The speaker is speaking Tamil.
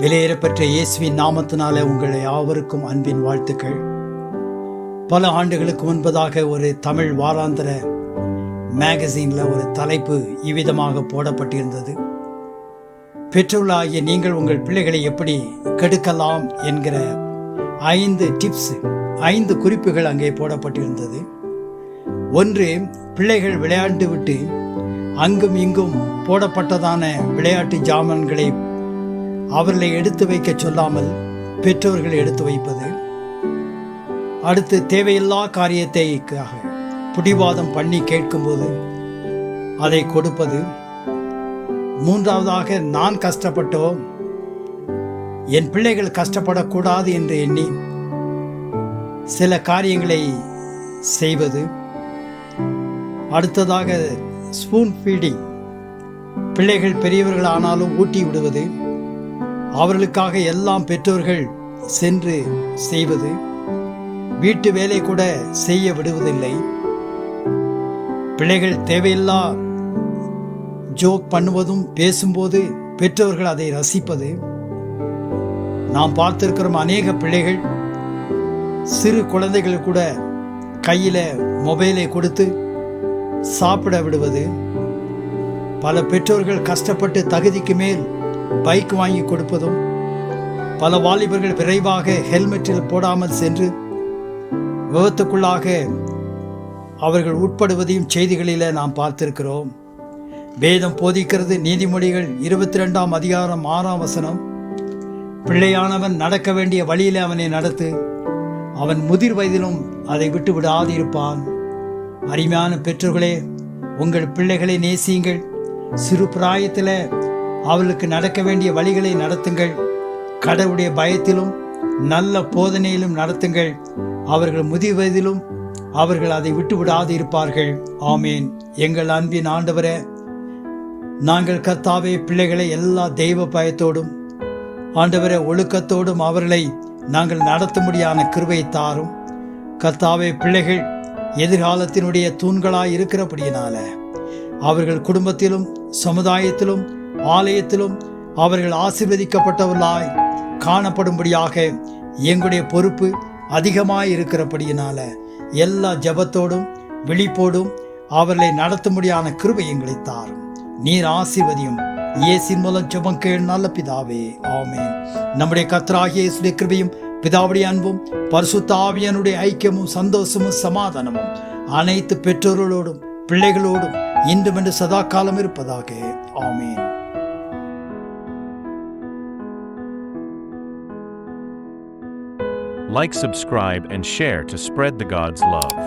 விலையேறப்பெற்ற இயேசுவின் நாமத்தினால உங்களை யாவருக்கும் அன்பின் வாழ்த்துக்கள். பல ஆண்டுகளுக்கு முன்பதாக ஒரு தமிழ் வாராந்திர மேகசினில் ஒரு தலைப்பு இவ்விதமாக போடப்பட்டிருந்தது. பெற்றோர்களாகிய நீங்கள் உங்கள் பிள்ளைகளை எப்படி கெடுக்கலாம் என்கிற 5 டிப்ஸ், 5 குறிப்புகள் அங்கே போடப்பட்டிருந்தது. ஒன்று, பிள்ளைகள் விளையாண்டு விட்டு அங்கும் இங்கும் போடப்பட்டதான விளையாட்டு ஜாமான்களை அவர்களை எடுத்து வைக்க சொல்லாமல் பெற்றோர்கள் எடுத்து வைப்பது. அடுத்து, தேவையில்லா காரியத்தை பிடிவாதம் பண்ணி கேட்கும்போது அதை கொடுப்பது. மூன்றாவதாக, நான் கஷ்டப்பட்டோ என் பிள்ளைகள் கஷ்டப்படக்கூடாது என்று எண்ணி சில காரியங்களை செய்வது. அடுத்ததாக, ஸ்பூன் ஃபீடிங், பிள்ளைகள் பெரியவர்கள் ஆனாலும் ஊட்டி விடுவது, அவர்களுக்காக எல்லாம் பெற்றோர்கள் சென்று செய்வது, வீட்டு வேலை கூட செய்ய விடுவதில்லை. பிள்ளைகள் தேவையில்லா ஜோக் பண்ணுவதும் பேசும்போது பெற்றோர்கள் அதை ரசிப்பது. நாம் பார்த்திருக்கிறோம், அநேக பிள்ளைகள் சிறு குழந்தைகள் கூட கையில் மொபைலை கொடுத்து சாப்பிட விடுவது. பல பெற்றோர்கள் கஷ்டப்பட்டு தகுதிக்கு மேல் பைக் வாங்கி கொடுப்பதும், பல வாலிபர்கள் விரைவாக ஹெல்மெட்டில் போடாமல் சென்று விபத்துக்குள்ளாக அவர்கள் உட்படுவதையும் செய்திகளில் நாம் பார்த்திருக்கிறோம். வேதம் போதிக்கிறது. நீதிமொழிகள் 22ஆம் அதிகாரம் 6ஆம் வசனம், பிள்ளையானவன் நடக்க வேண்டிய வழியில் அவனை நடத்து, அவன் முதிர் வயதிலும் அதை விட்டு விடாதிருப்பான். அருமையான பெற்றோர்களே, உங்கள் பிள்ளைகளை நேசியுங்கள். சிறு பிராயத்தில் அவர்களுக்கு நடக்க வேண்டிய வழிகளை நடத்துங்கள். கடவுளுடைய பயத்திலும் நல்ல போதனையிலும் நடத்துங்கள். அவர்கள் முதிர் வயதிலும் அவர்கள் அதை விட்டு விடாது இருப்பார்கள். ஆமேன். எங்கள் அன்பின் ஆண்டவரே, நாங்கள் கர்த்தாவே பிள்ளைகளை எல்லா தெய்வ பயத்தோடும் ஆண்டவரே ஒழுக்கத்தோடும் அவர்களை நாங்கள் நடத்தும்படியான கிருபையை தாரும். கர்த்தாவே, பிள்ளைகள் எதிர்காலத்தினுடைய தூண்களாய் இருக்கிறபடியினால அவர்கள் குடும்பத்திலும் சமுதாயத்திலும் ஆலயத்திலும் அவர்கள் ஆசீர்வதிக்கப்பட்டவர்களாய் காணப்படும்படியாக எங்களுடைய பொறுப்பு அதிகமாய் இருக்கிறபடியினால எல்லா ஜெபத்தோடும் விழிப்போடும் அவர்களை நடத்தும்படியான கிருபை எங்களை தாரும். நீர் ஆசீர்வதியும். இயேசுவின் மூலம் ஜெபம் கேள் நல்ல பிதாவே, ஆமென். நம்முடைய கர்த்தராகிய இயேசுவின் கிருபையும் பிதாவுடைய அன்பும் பரிசுத்த ஆவியானுடைய ஐக்கியமும் சந்தோஷமும் சமாதானமும் அனைத்து பெற்றோர்களோடும் பிள்ளைகளோடும் இன்றும் என்று சதா காலம் இருப்பதாக. ஆமென். Like, subscribe, and share to spread the God's love.